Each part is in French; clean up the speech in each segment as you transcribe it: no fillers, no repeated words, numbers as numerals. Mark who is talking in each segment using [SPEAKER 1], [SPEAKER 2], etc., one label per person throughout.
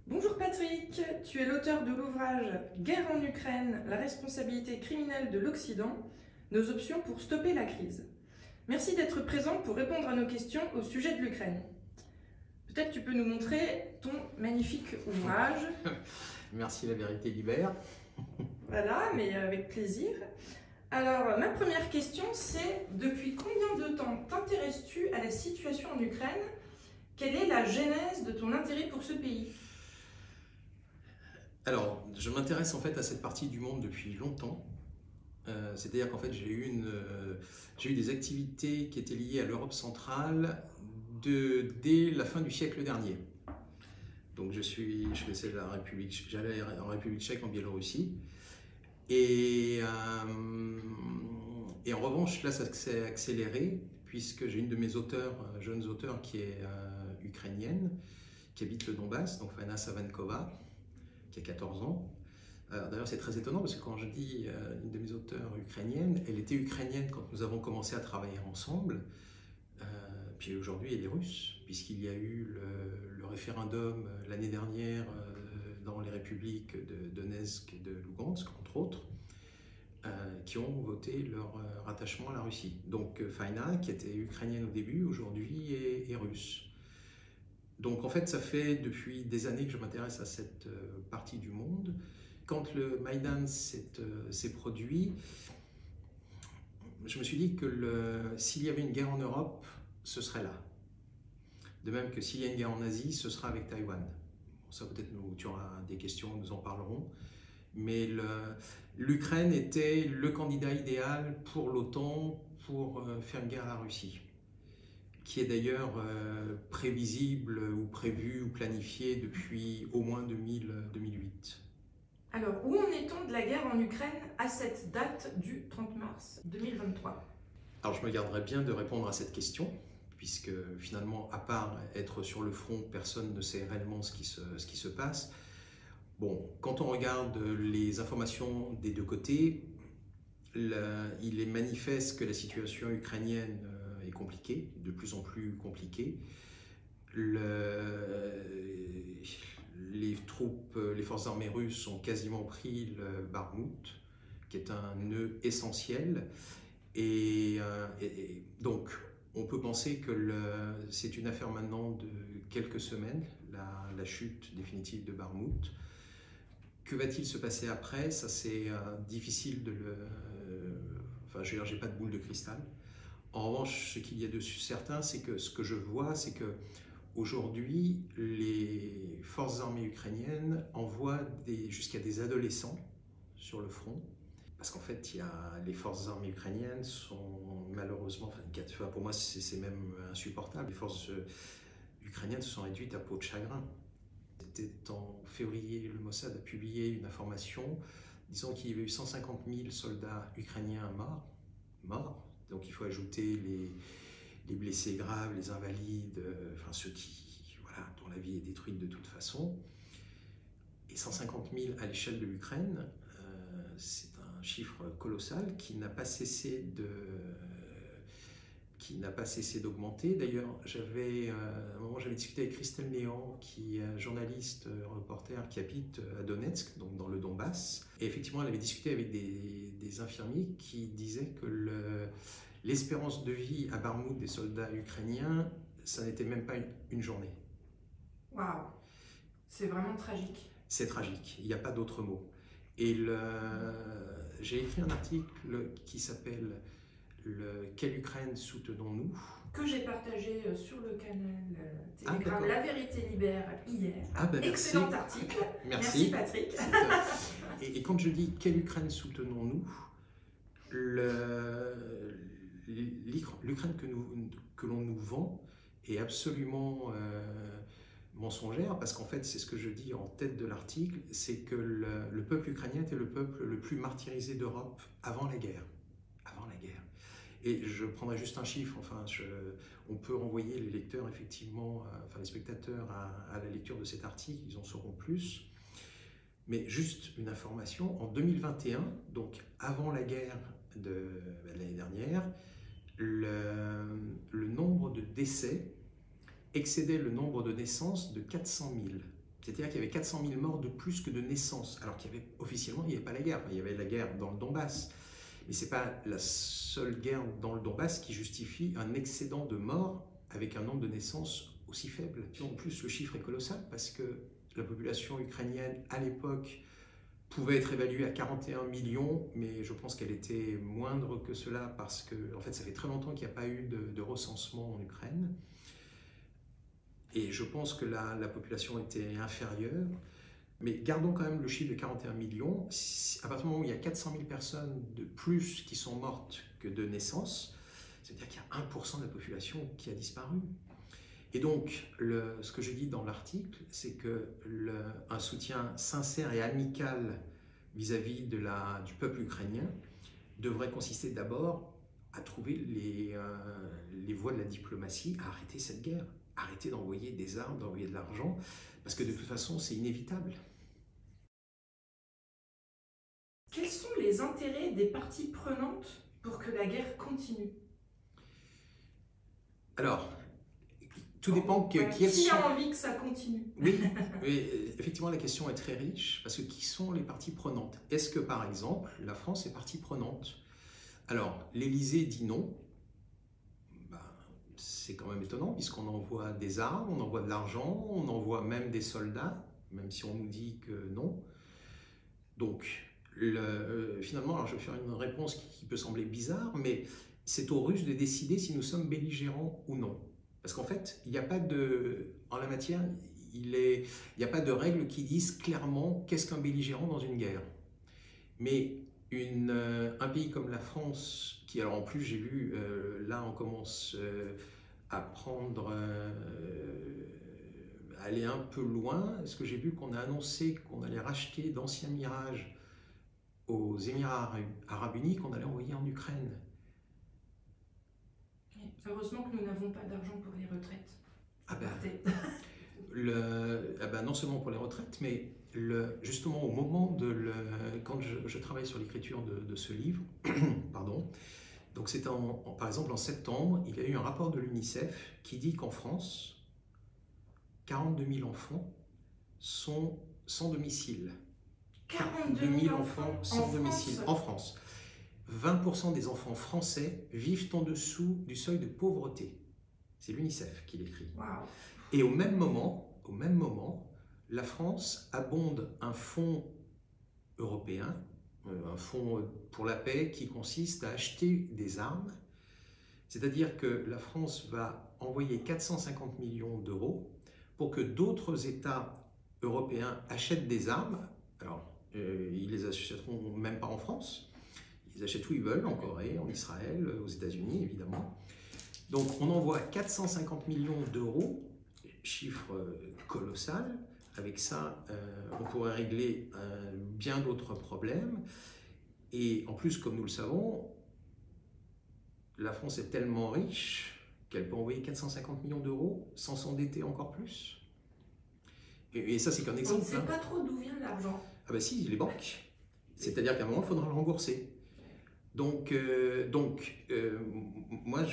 [SPEAKER 1] Bonjour Patrick, tu es l'auteur de l'ouvrage Guerre en Ukraine, la responsabilité criminelle de l'Occident, nos options pour stopper la crise. Merci d'être présent pour répondre à nos questions au sujet de l'Ukraine. Peut-être tu peux nous montrer ton magnifique ouvrage.
[SPEAKER 2] Merci, la vérité libère.
[SPEAKER 1] Voilà, mais avec plaisir. Alors, ma première question, c'est depuis combien de temps t'intéresses-tu à la situation en Ukraine? Quelle est la genèse de ton intérêt pour ce pays?
[SPEAKER 2] Alors, je m'intéresse en fait à cette partie du monde depuis longtemps. C'est-à-dire qu'en fait, j'ai eu des activités qui étaient liées à l'Europe centrale dès la fin du siècle dernier. Donc, j'allais en République tchèque, en Biélorussie. Et en revanche, là, ça s'est accéléré, puisque j'ai une de mes jeunes auteurs, qui est ukrainienne, qui habite le Donbass, donc Fana Savankova, qui a 14 ans. D'ailleurs, c'est très étonnant, parce que quand je dis une de mes auteurs ukrainiennes, elle était ukrainienne quand nous avons commencé à travailler ensemble. Puis aujourd'hui, elle est russe, puisqu'il y a eu le référendum l'année dernière dans les républiques de Donetsk et de Lugansk, entre autres, qui ont voté leur rattachement à la Russie. Donc Faina, qui était ukrainienne au début, aujourd'hui est russe. Donc en fait, ça fait depuis des années que je m'intéresse à cette partie du monde. Quand le Maïdan s'est produit, je me suis dit que s'il y avait une guerre en Europe, ce serait là. De même que s'il y a une guerre en Asie, ce sera avec Taïwan. Bon, ça peut-être tu auras des questions, nous en parlerons. Mais l'Ukraine était le candidat idéal pour l'OTAN pour faire une guerre à la Russie, qui est d'ailleurs prévisible ou prévu ou planifié depuis au moins 2008.
[SPEAKER 1] Alors, où en est-on de la guerre en Ukraine à cette date du 30 mars 2023?
[SPEAKER 2] Alors, je me garderai bien de répondre à cette question, puisque finalement, à part être sur le front, personne ne sait réellement ce qui se passe. Bon, quand on regarde les informations des deux côtés, il est manifeste que la situation ukrainienne est compliquée, de plus en plus compliquée. Les forces armées russes ont quasiment pris le Bakhmout, qui est un nœud essentiel. Et donc, on peut penser que c'est une affaire maintenant de quelques semaines, la chute définitive de Bakhmout. Que va-t-il se passer après? Ça, c'est difficile de enfin, je veux dire, j'ai pas de boule de cristal. En revanche, ce qu'il y a de certain, c'est que ce que je vois, c'est que aujourd'hui, les forces armées ukrainiennes envoient jusqu'à des adolescents sur le front. Parce qu'en fait, les forces armées ukrainiennes sont malheureusement, enfin, pour moi, c'est même insupportable. Les forces ukrainiennes se sont réduites à peau de chagrin. C'était en février, le Mossad a publié une information disant qu'il y avait eu 150 000 soldats ukrainiens morts. Donc il faut ajouter les blessés graves, les invalides, enfin ceux dont la vie est détruite de toute façon. Et 150 000 à l'échelle de l'Ukraine, c'est un chiffre colossal qui n'a pas cessé d'augmenter. D'ailleurs, à un moment, j'avais discuté avec Christelle Néant, qui est journaliste, reporter, qui habite à Donetsk, donc dans le Donbass. Et effectivement, elle avait discuté avec des infirmiers qui disaient que l'espérance de vie à Bakhmout des soldats ukrainiens, ça n'était même pas une journée.
[SPEAKER 1] Waouh, c'est vraiment tragique.
[SPEAKER 2] C'est tragique, il n'y a pas d'autre mot. Et j'ai écrit un article qui s'appelle Quelle Ukraine soutenons-nous?
[SPEAKER 1] Que j'ai partagé sur le canal Telegram La Vérité Libère hier. Excellent article. Merci Patrick.
[SPEAKER 2] Et quand je dis Quelle Ukraine soutenons-nous, l'Ukraine que l'on nous vend est absolument mensongère, parce qu'en fait, c'est ce que je dis en tête de l'article, c'est que le peuple ukrainien était le peuple le plus martyrisé d'Europe avant la guerre. Et je prendrai juste un chiffre, on peut renvoyer les lecteurs, effectivement, les spectateurs à la lecture de cet article, ils en sauront plus. Mais juste une information, en 2021, donc avant la guerre de l'année dernière, le nombre de décès excédait le nombre de naissances de 400 000. C'est-à-dire qu'il y avait 400 000 morts de plus que de naissances, alors officiellement, il n'y avait pas la guerre. Enfin, il y avait la guerre dans le Donbass. Mais ce n'est pas la seule guerre dans le Donbass qui justifie un excédent de morts avec un nombre de naissances aussi faible. Et en plus, le chiffre est colossal parce que la population ukrainienne, à l'époque, pouvait être évaluée à 41 millions, mais je pense qu'elle était moindre que cela parce que, en fait, ça fait très longtemps qu'il n'y a pas eu de recensement en Ukraine. Et je pense que la population était inférieure. Mais gardons quand même le chiffre de 41 millions. À partir du moment où il y a 400 000 personnes de plus qui sont mortes que de naissance, c'est-à-dire qu'il y a 1% de la population qui a disparu. Et donc, ce que je dis dans l'article, c'est qu'un soutien sincère et amical vis-à-vis du peuple ukrainien devrait consister d'abord à trouver les voies de la diplomatie, à arrêter cette guerre, arrêter d'envoyer des armes, d'envoyer de l'argent, parce que de toute façon, c'est inévitable.
[SPEAKER 1] Quels sont les intérêts des parties prenantes pour que la guerre continue?
[SPEAKER 2] Alors, tout dépend
[SPEAKER 1] qui a envie que ça continue.
[SPEAKER 2] Oui, effectivement, la question est très riche, parce que qui sont les parties prenantes? Est-ce que, par exemple, la France est partie prenante? Alors, l'Élysée dit non. C'est quand même étonnant, puisqu'on envoie des armes, on envoie de l'argent, on envoie même des soldats, même si on nous dit que non. Donc, finalement, alors je vais faire une réponse qui peut sembler bizarre, mais c'est aux Russes de décider si nous sommes belligérants ou non. Parce qu'en fait, il n'y a pas en la matière, il n'y a pas de règles qui disent clairement qu'est-ce qu'un belligérant dans une guerre. Mais un pays comme la France, qui alors en plus j'ai vu, là on commence à aller un peu loin, parce que j'ai vu qu'on a annoncé qu'on allait racheter d'anciens Mirage aux Émirats Arabes Unis qu'on allait envoyer en Ukraine.
[SPEAKER 1] Heureusement que nous n'avons pas d'argent pour les retraites.
[SPEAKER 2] Non seulement pour les retraites, mais justement au moment quand je travaille sur l'écriture de ce livre, pardon, donc c'était par exemple en septembre, il y a eu un rapport de l'UNICEF qui dit qu'en France, 42 000 enfants sont sans domicile.
[SPEAKER 1] 42 000 enfants
[SPEAKER 2] sans domicile en France. 20% des enfants français vivent en dessous du seuil de pauvreté. C'est l'UNICEF qui l'écrit.
[SPEAKER 1] Wow.
[SPEAKER 2] Et au même moment, la France abonde un fonds européen, un fonds pour la paix qui consiste à acheter des armes. C'est-à-dire que la France va envoyer 450 millions d'euros pour que d'autres États européens achètent des armes. Alors, ils les achèteront même pas en France. Ils achètent où ils veulent, en Corée, en Israël, aux États-Unis, évidemment. Donc, on envoie 450 millions d'euros, chiffre colossal. Avec ça, on pourrait régler bien d'autres problèmes. Et en plus, comme nous le savons, la France est tellement riche qu'elle peut envoyer 450 millions d'euros sans s'endetter encore plus. Et ça, c'est qu'un exemple.
[SPEAKER 1] On ne sait pas trop d'où vient l'argent.
[SPEAKER 2] Ah ben si, les banques. C'est-à-dire qu'à un moment, il faudra le rembourser. Donc, moi,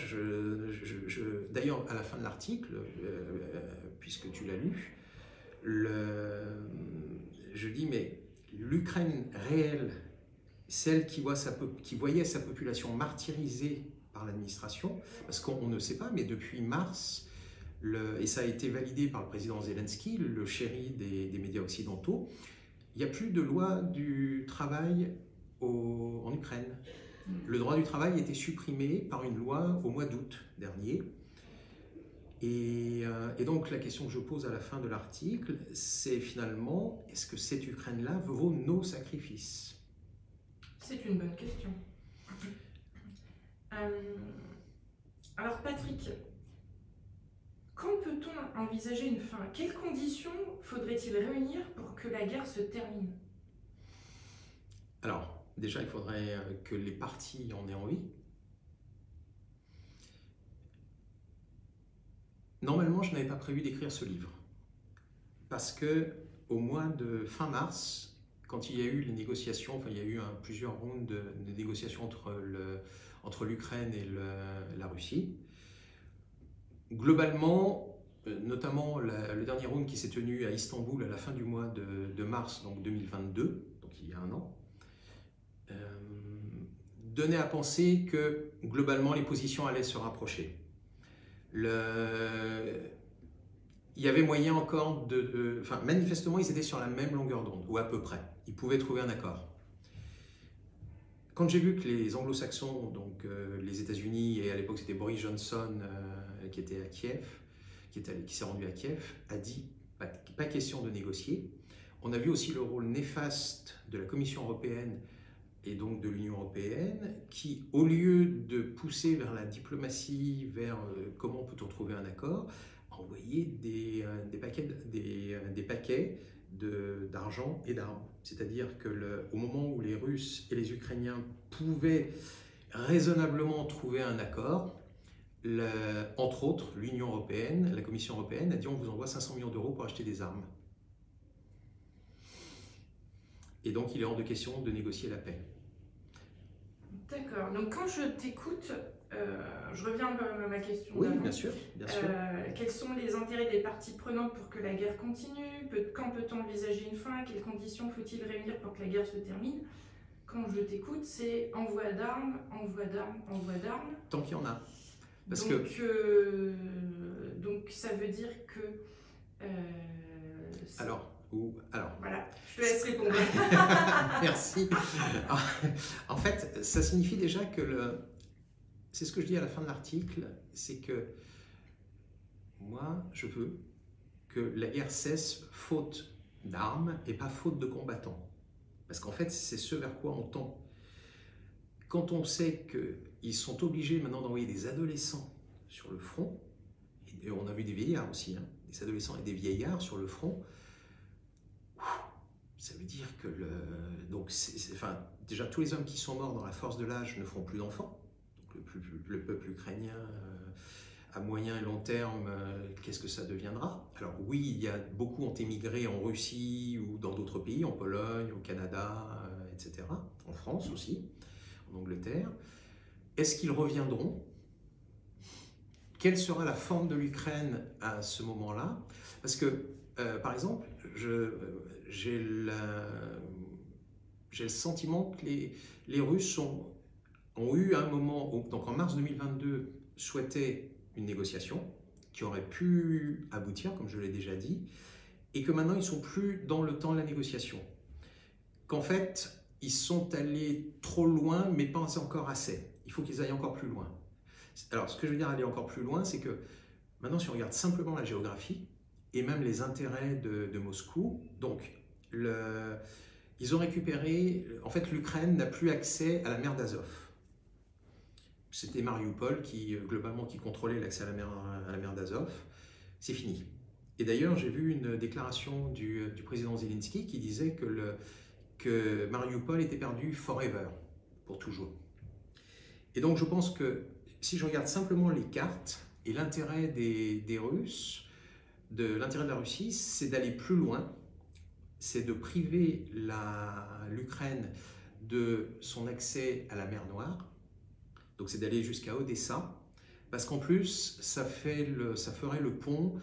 [SPEAKER 2] d'ailleurs, à la fin de l'article, puisque tu l'as lu, je dis, mais l'Ukraine réelle, celle qui voyait sa population martyrisée par l'administration, parce qu'on ne sait pas, mais depuis mars, et ça a été validé par le président Zelensky, le chéri des médias occidentaux, il n'y a plus de loi du travail en Ukraine. Le droit du travail a été supprimé par une loi au mois d'août dernier. Et donc la question que je pose à la fin de l'article, c'est finalement, est-ce que cette Ukraine-là vaut nos sacrifices?
[SPEAKER 1] C'est une bonne question. Alors Patrick, quand peut-on envisager une fin? Quelles conditions faudrait-il réunir pour que la guerre se termine?
[SPEAKER 2] Alors, déjà, il faudrait que les parties en aient envie. Normalement, je n'avais pas prévu d'écrire ce livre. Parce que au mois de fin mars, quand il y a eu les négociations, enfin il y a eu plusieurs rounds de négociations entre l'Ukraine et la Russie, globalement, notamment le dernier round qui s'est tenu à Istanbul à la fin du mois de mars donc 2022, donc il y a un an, donnait à penser que globalement les positions allaient se rapprocher. Il y avait moyen encore enfin, manifestement ils étaient sur la même longueur d'onde, ou à peu près. Ils pouvaient trouver un accord. Quand j'ai vu que les anglo-saxons, donc les États-Unis, et à l'époque c'était Boris Johnson qui était à Kiev, qui s'est rendu à Kiev, a dit pas question de négocier. On a vu aussi le rôle néfaste de la Commission européenne et donc de l'Union européenne, qui, au lieu de pousser vers la diplomatie, vers comment peut-on trouver un accord, a envoyé des paquets d'argent et d'armes. C'est-à-dire qu'au moment où les Russes et les Ukrainiens pouvaient raisonnablement trouver un accord, entre autres, l'Union européenne, la Commission européenne a dit on vous envoie 500 millions d'euros pour acheter des armes. Et donc il est hors de question de négocier la paix.
[SPEAKER 1] D'accord. Donc quand je t'écoute, je reviens à ma question.
[SPEAKER 2] Oui, bien sûr, bien sûr.
[SPEAKER 1] Quels sont les intérêts des parties prenantes pour que la guerre continue? Quand peut-on envisager une fin? Quelles conditions faut-il réunir pour que la guerre se termine? Quand je t'écoute, c'est envoi d'armes, envoi d'armes, envoi d'armes.
[SPEAKER 2] Tant qu'il y en a.
[SPEAKER 1] Donc ça veut dire que...
[SPEAKER 2] Alors,
[SPEAKER 1] voilà, je te laisse répondre.
[SPEAKER 2] Merci. En fait, ça signifie déjà que c'est ce que je dis à la fin de l'article, c'est que moi, je veux que la guerre cesse faute d'armes et pas faute de combattants. Parce qu'en fait, c'est ce vers quoi on tend. Quand on sait qu'ils sont obligés maintenant d'envoyer des adolescents sur le front, et on a vu des vieillards aussi, hein, des adolescents et des vieillards sur le front, ça veut dire que enfin, déjà tous les hommes qui sont morts dans la force de l'âge ne feront plus d'enfants. Donc le peuple ukrainien à moyen et long terme, qu'est-ce que ça deviendra? Alors oui, beaucoup ont émigré en Russie ou dans d'autres pays, en Pologne, au Canada, etc. En France aussi, en Angleterre. Est-ce qu'ils reviendront? Quelle sera la forme de l'Ukraine à ce moment-là? Parce que, par exemple, j'ai le sentiment que les Russes ont eu un moment, donc en mars 2022, souhaitaient une négociation qui aurait pu aboutir, comme je l'ai déjà dit, et que maintenant ils ne sont plus dans le temps de la négociation. Qu'en fait, ils sont allés trop loin, mais pas encore assez. Il faut qu'ils aillent encore plus loin. Alors, ce que je veux dire aller encore plus loin, c'est que maintenant, si on regarde simplement la géographie, et même les intérêts de Moscou, donc ils ont récupéré, en fait l'Ukraine n'a plus accès à la mer d'Azov. C'était Mariupol globalement qui contrôlait l'accès à la mer d'Azov. C'est fini. Et d'ailleurs, j'ai vu une déclaration du président Zelensky qui disait que Mariupol était perdu forever, pour toujours. Et donc je pense que si je regarde simplement les cartes et l'intérêt des Russes, l'intérêt de la Russie, c'est d'aller plus loin, c'est de priver l'Ukraine de son accès à la mer Noire, donc c'est d'aller jusqu'à Odessa, parce qu'en plus, ça ferait le pont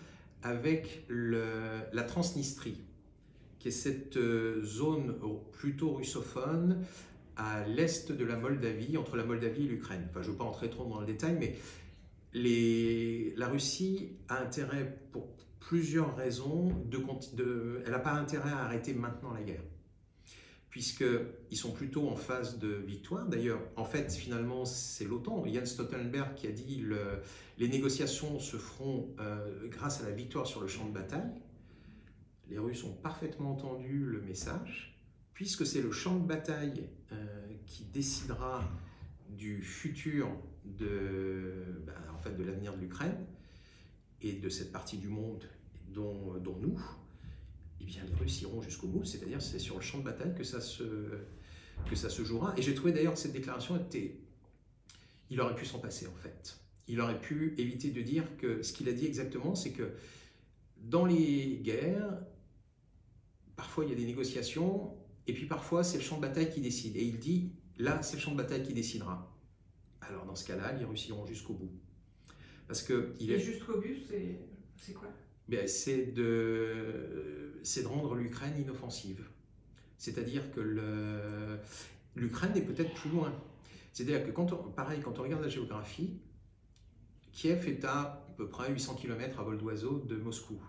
[SPEAKER 2] avec la Transnistrie, qui est cette zone plutôt russophone à l'est de la Moldavie, entre la Moldavie et l'Ukraine. Enfin, je ne veux pas entrer trop dans le détail, mais la Russie a intérêt, pour plusieurs raisons, elle n'a pas intérêt à arrêter maintenant la guerre, puisqu'ils sont plutôt en phase de victoire. D'ailleurs, en fait, finalement, c'est l'OTAN. Jens Stoltenberg qui a dit les négociations se feront grâce à la victoire sur le champ de bataille. Les Russes ont parfaitement entendu le message, puisque c'est le champ de bataille qui décidera du futur en fait, de l'avenir de l'Ukraine et de cette partie du monde dont nous, eh bien, les Russes iront jusqu'au bout, c'est-à-dire c'est sur le champ de bataille que ça se jouera. Et j'ai trouvé d'ailleurs que cette déclaration il aurait pu s'en passer en fait. Il aurait pu éviter de dire que ce qu'il a dit exactement, c'est que dans les guerres, parfois il y a des négociations, et puis parfois c'est le champ de bataille qui décide. Et il dit, là c'est le champ de bataille qui décidera. Alors dans ce cas-là, les Russes iront jusqu'au bout. Parce que
[SPEAKER 1] jusqu'au but, C'est quoi?
[SPEAKER 2] C'est de rendre l'Ukraine inoffensive. C'est-à-dire que l'Ukraine est peut-être plus loin. C'est-à-dire que quand on regarde la géographie, Kiev est à peu près 800 km à vol d'oiseau de Moscou.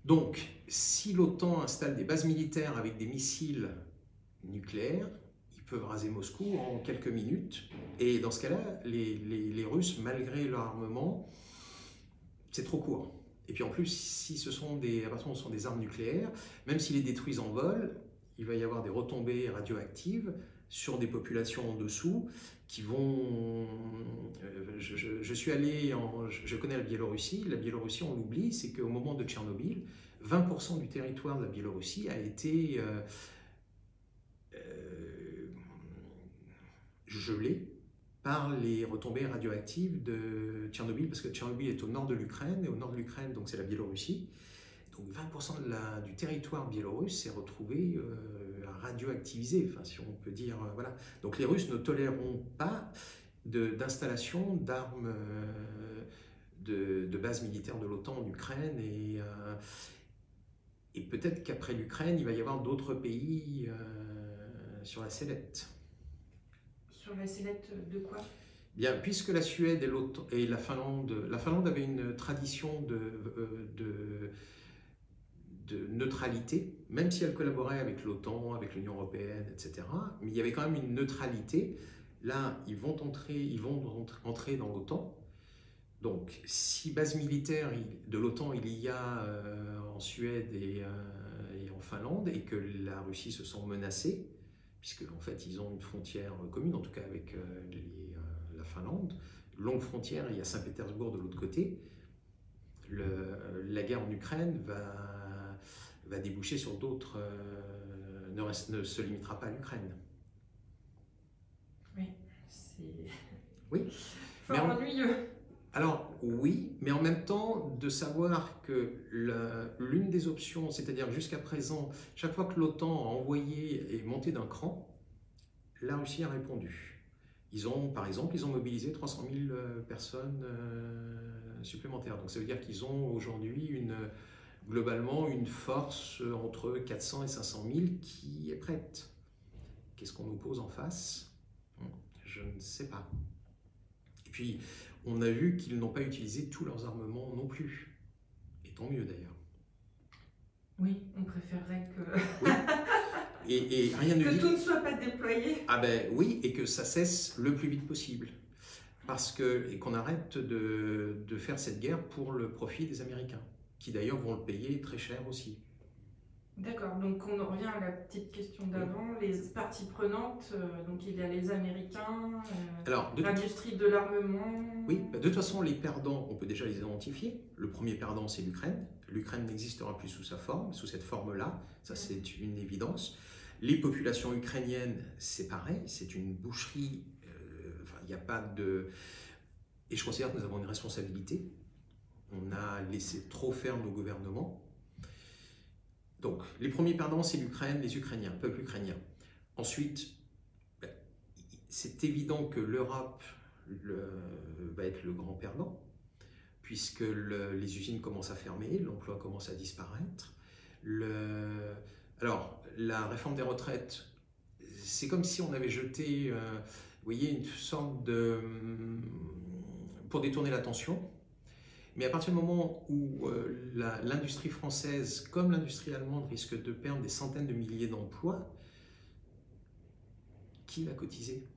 [SPEAKER 2] Donc, si l'OTAN installe des bases militaires avec des missiles nucléaires, ils peuvent raser Moscou en quelques minutes. Et dans ce cas-là, les Russes, malgré leur armement, c'est trop court. Et puis en plus, si ce sont à partir du moment où ce sont des armes nucléaires, même s'ils les détruisent en vol, il va y avoir des retombées radioactives sur des populations en dessous qui vont... Je connais la Biélorussie. La Biélorussie, on l'oublie, c'est qu'au moment de Tchernobyl, 20% du territoire de la Biélorussie a été gelé par les retombées radioactives de Tchernobyl, parce que Tchernobyl est au nord de l'Ukraine, et au nord de l'Ukraine, donc c'est la Biélorussie. Donc 20% du territoire biélorusse s'est retrouvé radioactivisé, enfin, si on peut dire. Voilà. Donc les Russes ne toléreront pas d'installation d'armes de bases militaires de l'OTAN en Ukraine, et peut-être qu'après l'Ukraine, il va y avoir d'autres pays sur la sellette.
[SPEAKER 1] Sur la sellette de quoi?
[SPEAKER 2] Bien, puisque la Suède et la Finlande avait une tradition de neutralité, même si elle collaborait avec l'OTAN, avec l'Union européenne, etc. Mais il y avait quand même une neutralité. Là, ils vont entrer dans l'OTAN. Donc, si base militaire de l'OTAN il y a en Suède et en Finlande, et que la Russie se sent menacée, puisque en fait ils ont une frontière commune, en tout cas avec la Finlande, longue frontière, il y a Saint-Pétersbourg de l'autre côté, la guerre en Ukraine va déboucher sur d'autres, ne se limitera pas à l'Ukraine.
[SPEAKER 1] Oui, c'est
[SPEAKER 2] oui.
[SPEAKER 1] fort ennuyeux.
[SPEAKER 2] Alors oui, mais en même temps, de savoir que l'une des options, c'est-à-dire jusqu'à présent, chaque fois que l'OTAN a envoyé et monté d'un cran, la Russie a répondu. Par exemple, ils ont mobilisé 300 000 personnes supplémentaires. Donc ça veut dire qu'ils ont aujourd'hui globalement une force entre 400 et 500 000 qui est prête. Qu'est-ce qu'on nous pose en face? Je ne sais pas. Et puis, on a vu qu'ils n'ont pas utilisé tous leurs armements non plus. Et tant mieux d'ailleurs.
[SPEAKER 1] Oui, on préférerait que...
[SPEAKER 2] Oui. Et rien ne dit...
[SPEAKER 1] Que tout ne soit pas déployé.
[SPEAKER 2] Ah ben oui, et que ça cesse le plus vite possible. Et qu'on arrête de faire cette guerre pour le profit des Américains, qui d'ailleurs vont le payer très cher aussi.
[SPEAKER 1] D'accord, donc on en revient à la petite question d'avant, oui. Les parties prenantes, donc il y a les Américains, l'industrie de l'armement...
[SPEAKER 2] Oui, de toute façon les perdants, on peut déjà les identifier. Le premier perdant c'est l'Ukraine. L'Ukraine n'existera plus sous cette forme-là, ça c'est une évidence. Les populations ukrainiennes, c'est pareil, c'est une boucherie, il n'y a pas de... Et je considère que nous avons une responsabilité. On a laissé trop faire nos gouvernements. Donc, les premiers perdants, c'est l'Ukraine, les Ukrainiens, le peuple ukrainien. Ensuite, c'est évident que l'Europe va être le grand perdant, puisque les usines commencent à fermer, l'emploi commence à disparaître. Alors, la réforme des retraites, c'est comme si on avait jeté, vous voyez, une sorte de... pour détourner l'attention. Mais à partir du moment où l'industrie française, comme l'industrie allemande, risque de perdre des centaines de milliers d'emplois, qui va cotiser?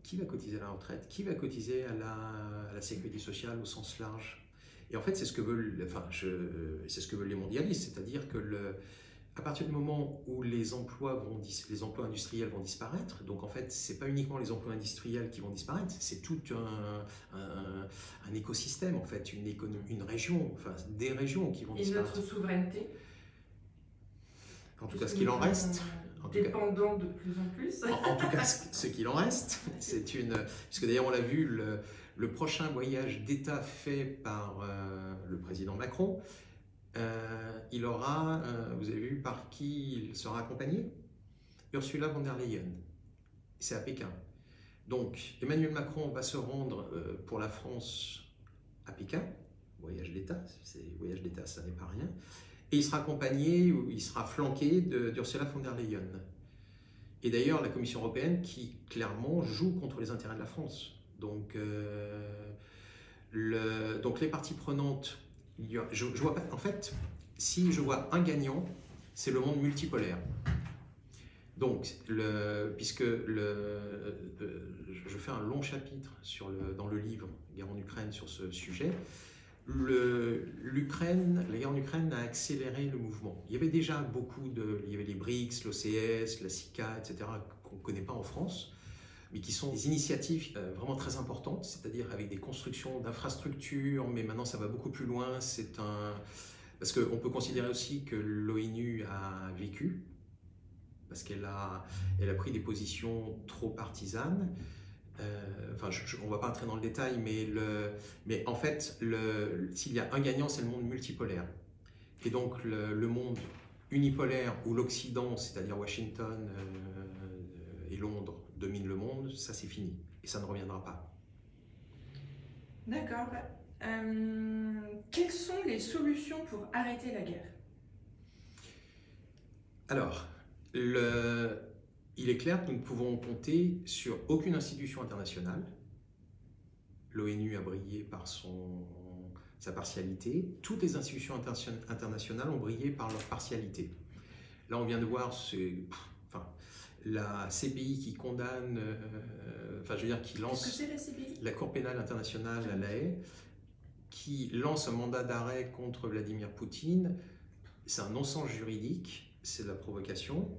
[SPEAKER 2] Qui va cotiser à la retraite? Qui va cotiser à la sécurité sociale au sens large? Et en fait, c'est ce que veulent, c'est ce que veulent les mondialistes, c'est-à-dire que à partir du moment où les emplois industriels vont disparaître, donc en fait, c'est pas uniquement les emplois industriels qui vont disparaître, c'est tout un écosystème, en fait, une région, enfin des régions qui vont disparaître.
[SPEAKER 1] Et notre souveraineté?
[SPEAKER 2] En tout cas, ce qu'il en reste.
[SPEAKER 1] Dépendant de plus en plus.
[SPEAKER 2] En tout cas, ce qu'il en reste, c'est une... Parce que d'ailleurs, on l'a vu, le prochain voyage d'État fait par le président Macron, il aura, vous avez vu par qui il sera accompagné? Ursula von der Leyen. C'est à Pékin. Donc, Emmanuel Macron va se rendre pour la France à Pékin, voyage d'État, voyage d'État, ça n'est pas rien, et il sera accompagné, ou il sera flanqué d'Ursula von der Leyen. Et d'ailleurs, la Commission européenne qui, clairement, joue contre les intérêts de la France. Donc les parties prenantes, je vois pas, en fait, si je vois un gagnant, c'est le monde multipolaire. Donc, puisque je fais un long chapitre dans le livre Guerre en Ukraine sur ce sujet, la guerre en Ukraine a accéléré le mouvement. Il y avait déjà il y avait les BRICS, l'OCS, la SICA, etc., qu'on ne connaît pas en France, mais qui sont des initiatives vraiment très importantes, c'est-à-dire avec des constructions d'infrastructures, mais maintenant ça va beaucoup plus loin. Parce qu'on peut considérer aussi que l'ONU a vécu, parce qu'elle a pris des positions trop partisanes. On ne va pas entrer dans le détail, mais en fait, s'il y a un gagnant, c'est le monde multipolaire. Et donc, le monde unipolaire où l'Occident, c'est-à-dire Washington et Londres, domine le monde, ça c'est fini. Et ça ne reviendra pas.
[SPEAKER 1] D'accord. Quelles sont les solutions pour arrêter la guerre?
[SPEAKER 2] Alors, il est clair que nous ne pouvons compter sur aucune institution internationale. L'ONU a brillé par sa partialité. Toutes les institutions internationales ont brillé par leur partialité. Là, on vient de voir la CPI qui condamne, qui lance...
[SPEAKER 1] Qu'est-ce que c'est la CPI?
[SPEAKER 2] La Cour pénale internationale à La Haye, qui lance un mandat d'arrêt contre Vladimir Poutine. C'est un non-sens juridique, c'est de la provocation.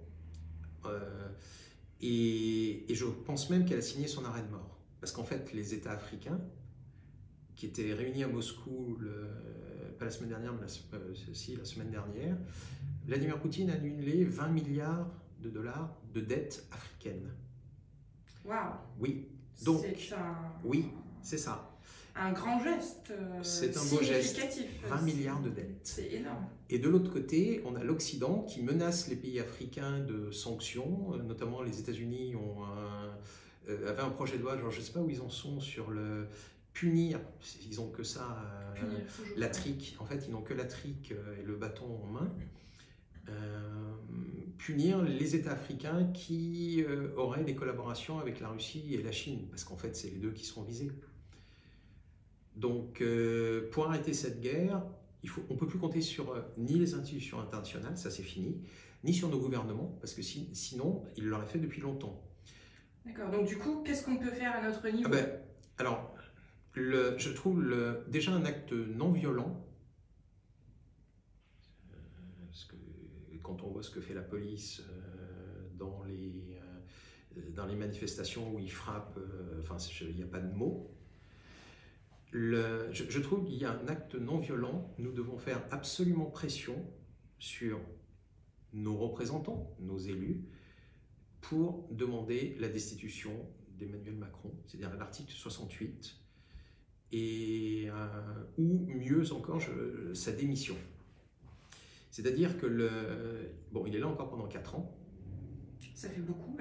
[SPEAKER 2] Et je pense même qu'elle a signé son arrêt de mort. Parce qu'en fait, les États africains, qui étaient réunis à Moscou, pas la semaine dernière, mais la semaine dernière, Vladimir Poutine a annulé 20 milliards de dollars de dettes africaines.
[SPEAKER 1] Waouh!
[SPEAKER 2] Oui. Donc, oui, c'est ça.
[SPEAKER 1] Un grand geste.
[SPEAKER 2] C'est un beau geste. 20 milliards de dettes.
[SPEAKER 1] C'est énorme.
[SPEAKER 2] Et de l'autre côté, on a l'Occident qui menace les pays africains de sanctions, notamment les États-Unis avaient un projet de loi, je ne sais pas où ils en sont, sur le punir, ils n'ont que ça, la trique, en fait ils n'ont que la trique et le bâton en main, punir les États africains qui auraient des collaborations avec la Russie et la Chine, parce qu'en fait c'est les deux qui sont visés. Donc pour arrêter cette guerre, on ne peut plus compter sur ni les institutions internationales, ça c'est fini, ni sur nos gouvernements, parce que sinon, ils l'auraient fait depuis longtemps.
[SPEAKER 1] D'accord, donc du coup, qu'est-ce qu'on peut faire à notre niveau?
[SPEAKER 2] Alors, je trouve déjà un acte non violent, quand on voit ce que fait la police dans les manifestations où ils frappent, il n'y a pas de mots. Je trouve qu'il y a un acte non violent. Nous devons faire absolument pression sur nos représentants, nos élus, pour demander la destitution d'Emmanuel Macron, c'est-à-dire l'article 68, ou mieux encore, sa démission. C'est-à-dire que il est là encore pendant 4 ans.
[SPEAKER 1] Ça fait beaucoup.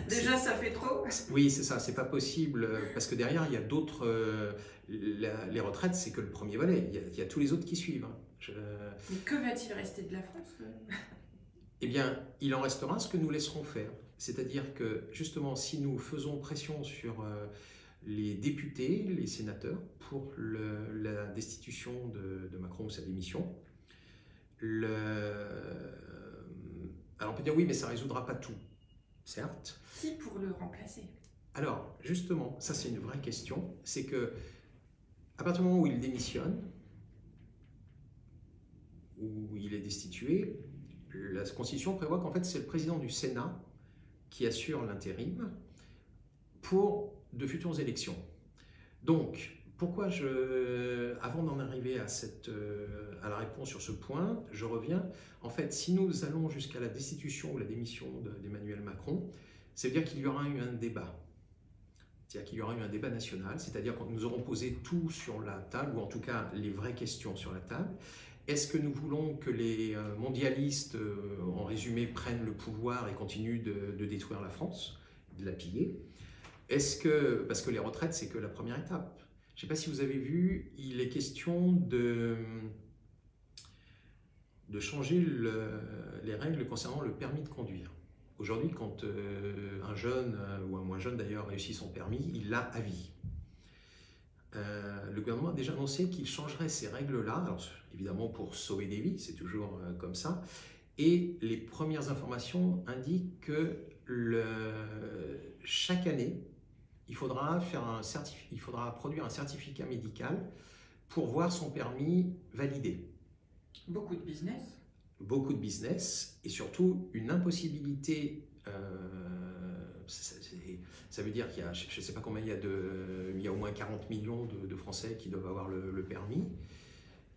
[SPEAKER 1] Déjà, ça fait trop.
[SPEAKER 2] Oui, c'est ça, c'est pas possible, parce que derrière, il y a d'autres... les retraites, c'est que le premier volet, il y a tous les autres qui suivent.
[SPEAKER 1] Mais que va-t-il rester de la France?
[SPEAKER 2] Eh bien, il en restera ce que nous laisserons faire. C'est-à-dire que, justement, si nous faisons pression sur les députés, les sénateurs, pour la destitution de Macron ou sa démission, alors on peut dire oui, mais ça ne résoudra pas tout, certes.
[SPEAKER 1] Qui pour le remplacer?
[SPEAKER 2] Alors, justement, ça c'est une vraie question, c'est que à partir du moment où il démissionne, où il est destitué, la Constitution prévoit qu'en fait c'est le président du Sénat qui assure l'intérim pour de futures élections. Donc, pourquoi avant d'en arriver à la réponse sur ce point, je reviens. En fait, si nous allons jusqu'à la destitution ou la démission d'Emmanuel Macron, ça veut dire qu'il y aura eu un débat. C'est-à-dire qu'il y aura eu un débat national, c'est-à-dire que nous aurons posé tout sur la table, ou en tout cas les vraies questions sur la table. Est-ce que nous voulons que les mondialistes, en résumé, prennent le pouvoir et continuent de détruire la France, de la piller? Parce que les retraites, c'est que la première étape. je ne sais pas si vous avez vu, il est question de changer les règles concernant le permis de conduire. Aujourd'hui, quand un jeune, ou un moins jeune d'ailleurs, réussit son permis, il l'a à vie. Le gouvernement a déjà annoncé qu'il changerait ces règles-là, alors évidemment pour sauver des vies, c'est toujours comme ça, et les premières informations indiquent que chaque année, il faudra produire un certificat médical pour voir son permis validé.
[SPEAKER 1] Beaucoup de business.
[SPEAKER 2] Beaucoup de business et surtout une impossibilité. Ça veut dire qu'il y a, je ne sais pas combien il y a au moins 40 millions de Français qui doivent avoir le permis.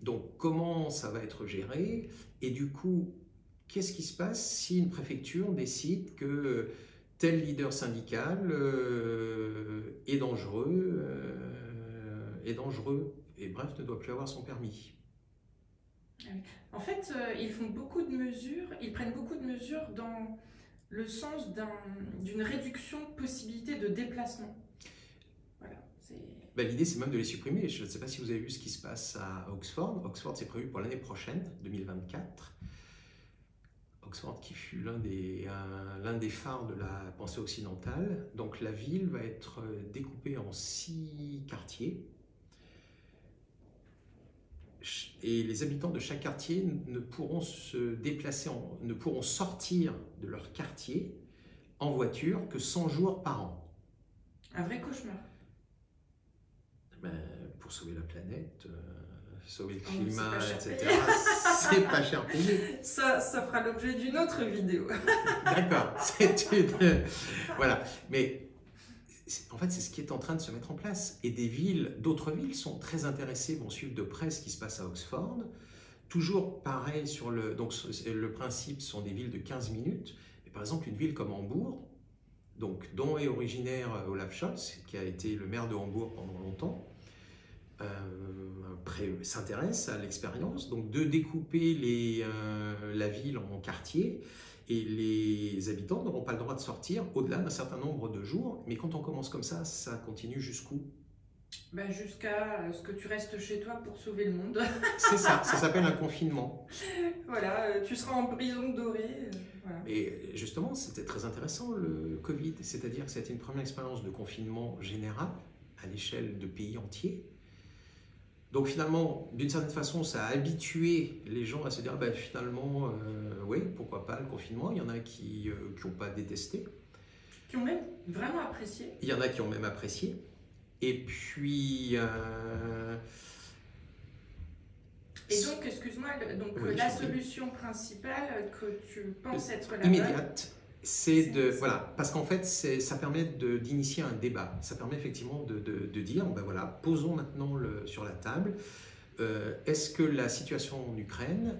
[SPEAKER 2] Donc comment ça va être géré? Et du coup, qu'est-ce qui se passe si une préfecture décide que tel leader syndical est dangereux et bref, ne doit plus avoir son permis?
[SPEAKER 1] En fait, ils prennent beaucoup de mesures dans le sens d'une réduction de possibilité de déplacement. Voilà,
[SPEAKER 2] l'idée, c'est même de les supprimer. Je ne sais pas si vous avez vu ce qui se passe à Oxford. Oxford, c'est prévu pour l'année prochaine, 2024. Oxford qui fut l'un des phares de la pensée occidentale. Donc la ville va être découpée en 6 quartiers. Et les habitants de chaque quartier ne pourront se déplacer, ne pourront sortir de leur quartier en voiture que 100 jours par an.
[SPEAKER 1] Un vrai cauchemar.
[SPEAKER 2] Pour sauver la planète, sauver le climat, etc., c'est pas cher payé.
[SPEAKER 1] Ça fera l'objet d'une autre vidéo.
[SPEAKER 2] D'accord, voilà. Mais en fait, c'est ce qui est en train de se mettre en place. Et d'autres villes sont très intéressées, vont suivre de près ce qui se passe à Oxford. Toujours pareil donc le principe sont des villes de 15 minutes. Mais par exemple, une ville comme Hambourg, dont est originaire Olaf Scholz, qui a été le maire de Hambourg pendant longtemps, s'intéresse à l'expérience, donc de découper la ville en quartiers. Et les habitants n'auront pas le droit de sortir au-delà d'un certain nombre de jours. Mais quand on commence comme ça continue jusqu'où?
[SPEAKER 1] Jusqu'à ce que tu restes chez toi pour sauver le monde.
[SPEAKER 2] C'est ça s'appelle un confinement.
[SPEAKER 1] Voilà, tu seras en prison dorée. Voilà.
[SPEAKER 2] Et justement, c'était très intéressant le Covid, c'est-à-dire que c'était une première expérience de confinement général à l'échelle de pays entiers. Donc finalement, d'une certaine façon, ça a habitué les gens à se dire finalement, oui, pourquoi pas le confinement. Il y en a qui n'ont pas détesté.
[SPEAKER 1] Qui ont même vraiment apprécié.
[SPEAKER 2] Il y en a qui ont même apprécié. Et puis...
[SPEAKER 1] Et donc, excuse-moi,
[SPEAKER 2] oui,
[SPEAKER 1] la solution principale que tu penses être la
[SPEAKER 2] immédiate, voilà, parce qu'en fait, ça permet d'initier un débat. Ça permet effectivement de dire, voilà, posons maintenant sur la table, est-ce que la situation en Ukraine,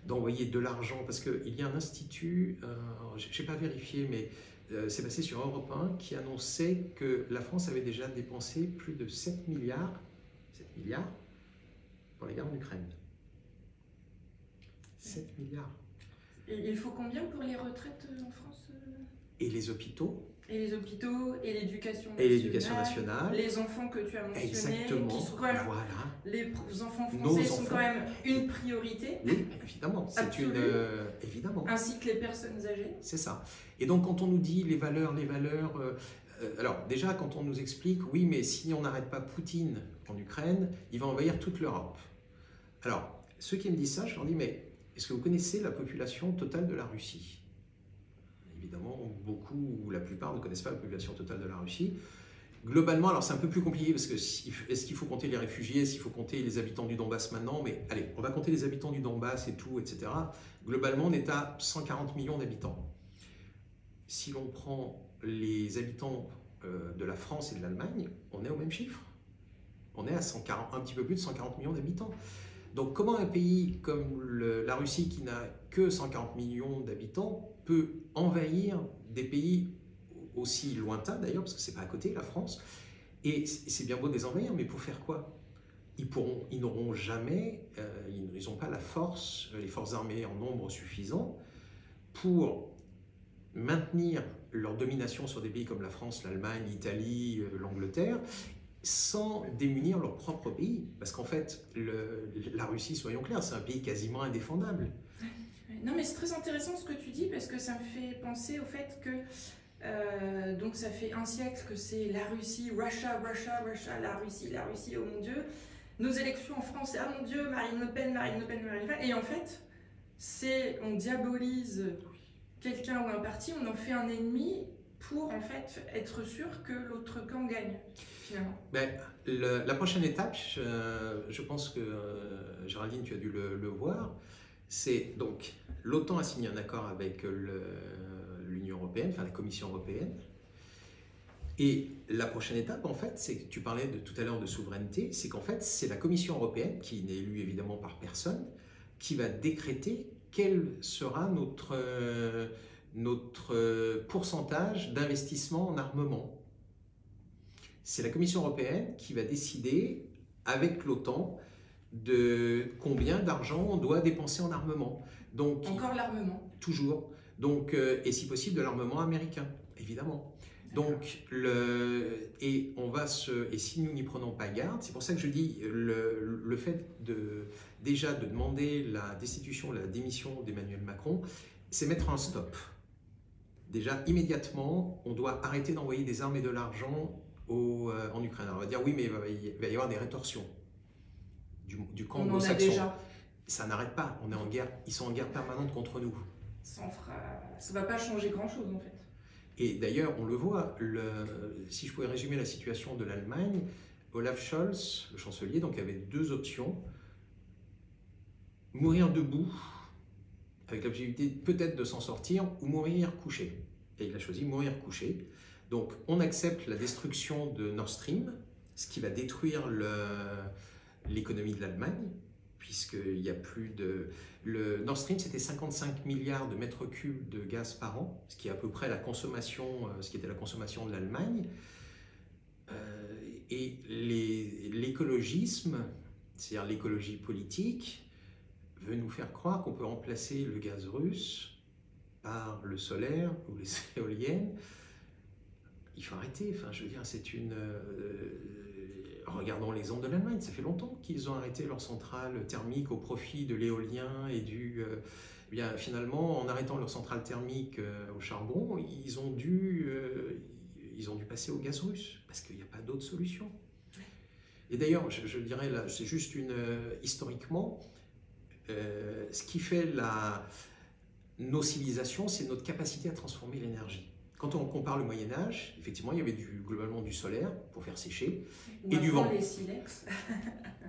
[SPEAKER 2] d'envoyer de l'argent, parce qu'il y a un institut, je n'ai pas vérifié, mais c'est passé sur Europe 1, qui annonçait que la France avait déjà dépensé plus de 7 milliards pour la guerre en Ukraine. 7 milliards.
[SPEAKER 1] Et il faut combien pour les retraites en France?
[SPEAKER 2] Et les hôpitaux?
[SPEAKER 1] Et les hôpitaux, et l'éducation
[SPEAKER 2] nationale.
[SPEAKER 1] Les enfants que tu as mentionnés.
[SPEAKER 2] Exactement,
[SPEAKER 1] qui sont quand même,
[SPEAKER 2] voilà.
[SPEAKER 1] Les enfants français sont quand même une priorité.
[SPEAKER 2] Oui, évidemment. Évidemment.
[SPEAKER 1] Ainsi que les personnes âgées.
[SPEAKER 2] C'est ça. Et donc quand on nous dit les valeurs... alors déjà, quand on nous explique, oui, mais si on n'arrête pas Poutine en Ukraine, il va envahir toute l'Europe. Alors, ceux qui me disent ça, je leur dis, mais est-ce que vous connaissez la population totale de la Russie? Évidemment, beaucoup ou la plupart ne connaissent pas la population totale de la Russie. Globalement, alors c'est un peu plus compliqué parce que est-ce qu'il faut compter les réfugiés, est-ce qu'il faut compter les habitants du Donbass maintenant? Mais allez, on va compter les habitants du Donbass et tout, etc. Globalement, on est à 140 millions d'habitants. Si l'on prend les habitants de la France et de l'Allemagne, on est au même chiffre. On est à un petit peu plus de 140 millions d'habitants. Donc comment un pays comme la Russie, qui n'a que 140 millions d'habitants, peut envahir des pays aussi lointains d'ailleurs, parce que c'est pas à côté, la France, et c'est bien beau de les envahir, mais pour faire quoi? Ils n'auront jamais, ils n'ont pas les forces armées en nombre suffisant pour maintenir leur domination sur des pays comme la France, l'Allemagne, l'Italie, l'Angleterre, sans démunir leur propre pays. Parce qu'en fait, la Russie, soyons clairs, c'est un pays quasiment indéfendable.
[SPEAKER 1] Non, mais c'est très intéressant ce que tu dis, parce que ça me fait penser au fait que donc ça fait un siècle que c'est la Russie, Russia, la Russie, oh mon Dieu. Nos élections en France, c'est ah mon Dieu, Marine Le Pen. Et en fait, on diabolise quelqu'un ou un parti, on en fait un ennemi pour en fait être sûr que l'autre camp gagne, finalement.
[SPEAKER 2] Ben, la prochaine étape, je pense que Géraldine, tu as dû le voir, c'est donc l'OTAN a signé un accord avec l'Union européenne, enfin la Commission européenne. Et la prochaine étape, en fait, c'est que tu parlais tout à l'heure de souveraineté, c'est qu'en fait, c'est la Commission européenne, qui n'est élue évidemment par personne, qui va décréter quel sera notre pourcentage d'investissement en armement. C'est la Commission européenne qui va décider, avec l'OTAN, de combien d'argent on doit dépenser en armement. Donc,
[SPEAKER 1] encore l'armement.
[SPEAKER 2] Toujours. Donc, et si possible, de l'armement américain, évidemment. Donc, et si nous n'y prenons pas garde, c'est pour ça que je dis le fait déjà de demander la destitution, la démission d'Emmanuel Macron, c'est mettre un stop. Déjà, immédiatement, on doit arrêter d'envoyer des armes et de l'argent en Ukraine. Alors, on va dire oui, mais il va y avoir des rétorsions du camp anglo-saxon. Ça n'arrête pas. On est en guerre. Ils sont en guerre permanente contre nous.
[SPEAKER 1] Ça ne va pas changer grand-chose, en fait.
[SPEAKER 2] Et d'ailleurs, on le voit, si je pouvais résumer la situation de l'Allemagne, Olaf Scholz, le chancelier, donc avait deux options. Mourir debout, avec l'objectivité peut-être de s'en sortir, ou mourir couché. Et il a choisi mourir couché. Donc on accepte la destruction de Nord Stream, ce qui va détruire l'économie de l'Allemagne, puisqu'il n'y a plus de... Le Nord Stream, c'était 55 milliards de mètres cubes de gaz par an, ce qui est à peu près la consommation, ce qui était la consommation de l'Allemagne. Et l'écologisme, c'est-à-dire l'écologie politique, veut nous faire croire qu'on peut remplacer le gaz russe par le solaire ou les éoliennes. Il faut arrêter, enfin, je veux dire, c'est une... regardons l'exemple de l'Allemagne, ça fait longtemps qu'ils ont arrêté leurs centrales thermiques au profit de l'éolien et bien, finalement, en arrêtant leurs centrales thermiques au charbon, ils ont dû passer au gaz russe, parce qu'il n'y a pas d'autre solution. Et d'ailleurs, je dirais, là, c'est juste historiquement, ce qui fait nos civilisations, c'est notre capacité à transformer l'énergie. Quand on compare le Moyen-Âge, effectivement, il y avait globalement du solaire pour faire sécher et du vent.
[SPEAKER 1] Les silex.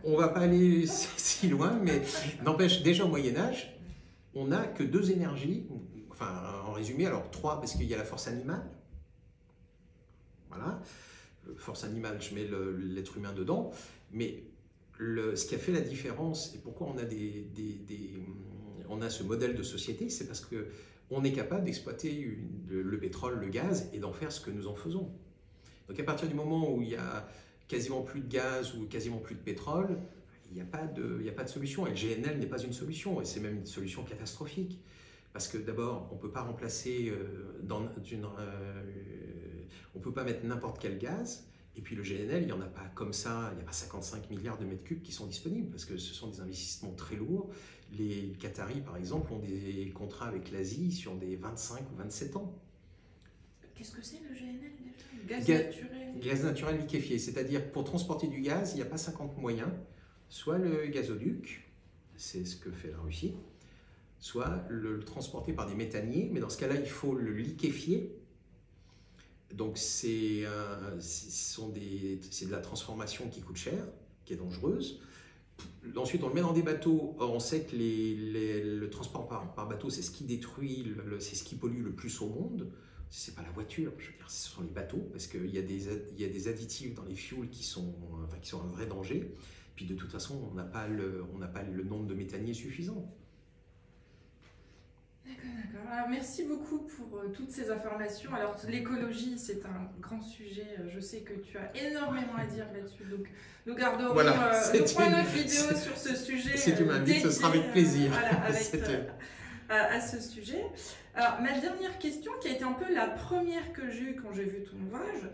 [SPEAKER 2] On ne va pas aller si loin, mais n'empêche, déjà au Moyen-Âge, on n'a que deux énergies, enfin en résumé, alors trois, parce qu'il y a la force animale. Voilà, force animale, je mets l'être humain dedans, mais ce qui a fait la différence et pourquoi on a on a ce modèle de société, c'est parce que on est capable d'exploiter le pétrole, le gaz et d'en faire ce que nous en faisons. Donc à partir du moment où il y a quasiment plus de gaz ou quasiment plus de pétrole, il n'y a pas de solution. Et le GNL n'est pas une solution, et c'est même une solution catastrophique. Parce que d'abord, on ne peut pas remplacer, on ne peut pas mettre n'importe quel gaz. Et puis le GNL, il n'y en a pas comme ça, il n'y a pas 55 milliards de mètres cubes qui sont disponibles, parce que ce sont des investissements très lourds. Les Qataris, par exemple, ont des contrats avec l'Asie sur des 25 ou 27 ans.
[SPEAKER 1] Qu'est-ce que c'est le GNL déjà? Gaz naturel.
[SPEAKER 2] Gaz naturel liquéfié, c'est-à-dire pour transporter du gaz, il n'y a pas 50 moyens. Soit le gazoduc, c'est ce que fait la Russie, soit le transporter par des méthaniers, mais dans ce cas-là, il faut le liquéfier. Donc c'est de la transformation qui coûte cher, qui est dangereuse. Ensuite, on le met dans des bateaux. Or, on sait que le transport par bateau, c'est ce qui détruit, c'est ce qui pollue le plus au monde. Ce n'est pas la voiture, je veux dire, ce sont les bateaux, parce qu'il y a des additifs dans les fuels qui sont un vrai danger. Puis de toute façon, on n'a pas le nombre de méthaniers suffisant.
[SPEAKER 1] D'accord. Alors, merci beaucoup pour toutes ces informations. Alors l'écologie, c'est un grand sujet. Je sais que tu as énormément à dire là-dessus. Donc nous garderons une autre vidéo sur ce sujet.
[SPEAKER 2] Si tu m'invites, ce sera avec plaisir.
[SPEAKER 1] Voilà, à ce sujet. Alors, ma dernière question, qui a été un peu la première que j'ai eue quand j'ai vu ton ouvrage,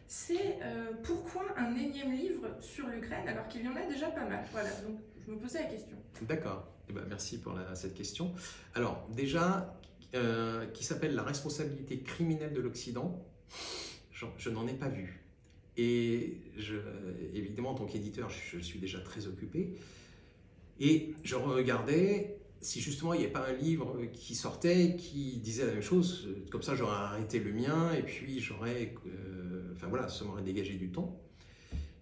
[SPEAKER 1] c'est pourquoi un énième livre sur l'Ukraine alors qu'il y en a déjà pas mal? Voilà, donc je me posais la question.
[SPEAKER 2] D'accord, eh ben, merci pour cette question. Alors déjà, qui s'appelle La responsabilité criminelle de l'Occident, je n'en ai pas vu. Et évidemment, en tant qu'éditeur, je suis déjà très occupé. Et je regardais si justement il n'y avait pas un livre qui sortait, qui disait la même chose. Comme ça, j'aurais arrêté le mien et puis j'aurais... enfin voilà, ça m'aurait dégagé du temps.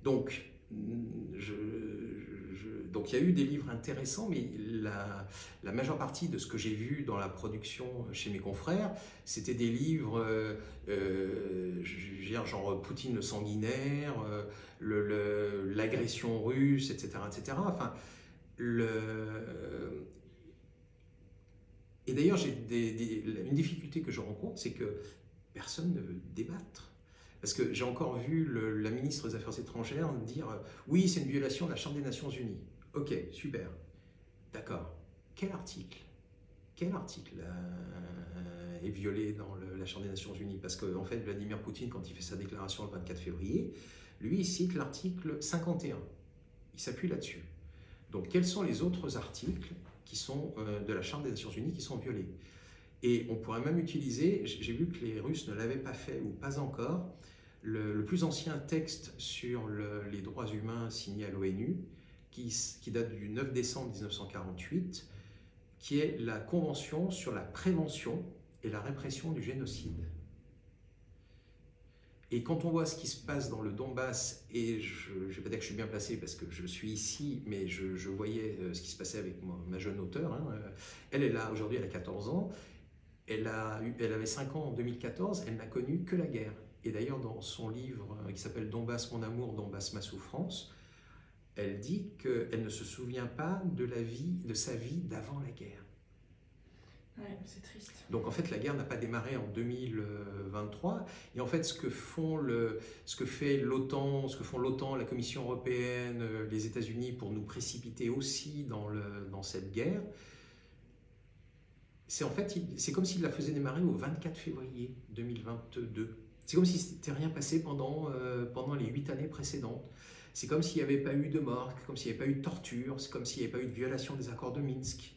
[SPEAKER 2] Donc, donc il y a eu des livres intéressants, mais la majeure partie de ce que j'ai vu dans la production chez mes confrères, c'était des livres genre Poutine le sanguinaire, l'agression russe, etc., etc. Enfin, et d'ailleurs, une difficulté que je rencontre, c'est que personne ne veut débattre. Parce que j'ai encore vu la ministre des Affaires étrangères dire « Oui, c'est une violation de la Charte des Nations Unies ». Ok, super. D'accord. Quel article est violé dans la Charte des Nations Unies? Parce qu'en fait, Vladimir Poutine, quand il fait sa déclaration le 24 février, lui, il cite l'article 51. Il s'appuie là-dessus. Donc, quels sont les autres articles qui sont de la Charte des Nations Unies qui sont violés? Et on pourrait même utiliser, j'ai vu que les Russes ne l'avaient pas fait ou pas encore, le plus ancien texte sur les droits humains signé à l'ONU, qui date du 9 décembre 1948, qui est la Convention sur la prévention et la répression du génocide. Et quand on voit ce qui se passe dans le Donbass, et je ne vais pas dire que je suis bien placé parce que je suis ici, mais je voyais ce qui se passait avec ma jeune auteure. Hein. Aujourd'hui, elle a 14 ans. Elle avait 5 ans en 2014, elle n'a connu que la guerre. Et d'ailleurs, dans son livre qui s'appelle « Donbass, mon amour, Donbass, ma souffrance », elle dit qu'elle ne se souvient pas de sa vie d'avant la guerre.
[SPEAKER 1] Ouais, c'est triste.
[SPEAKER 2] Donc en fait, la guerre n'a pas démarré en 2023. Et en fait, ce que fait l'OTAN, ce que font l'OTAN, la Commission européenne, les États-Unis pour nous précipiter aussi dans cette guerre, c'est comme s'il la faisait démarrer au 24 février 2022. C'est comme si n'était rien passé pendant les 8 années précédentes. C'est comme s'il n'y avait pas eu de mort, comme s'il n'y avait pas eu de torture, c'est comme s'il n'y avait pas eu de violation des accords de Minsk.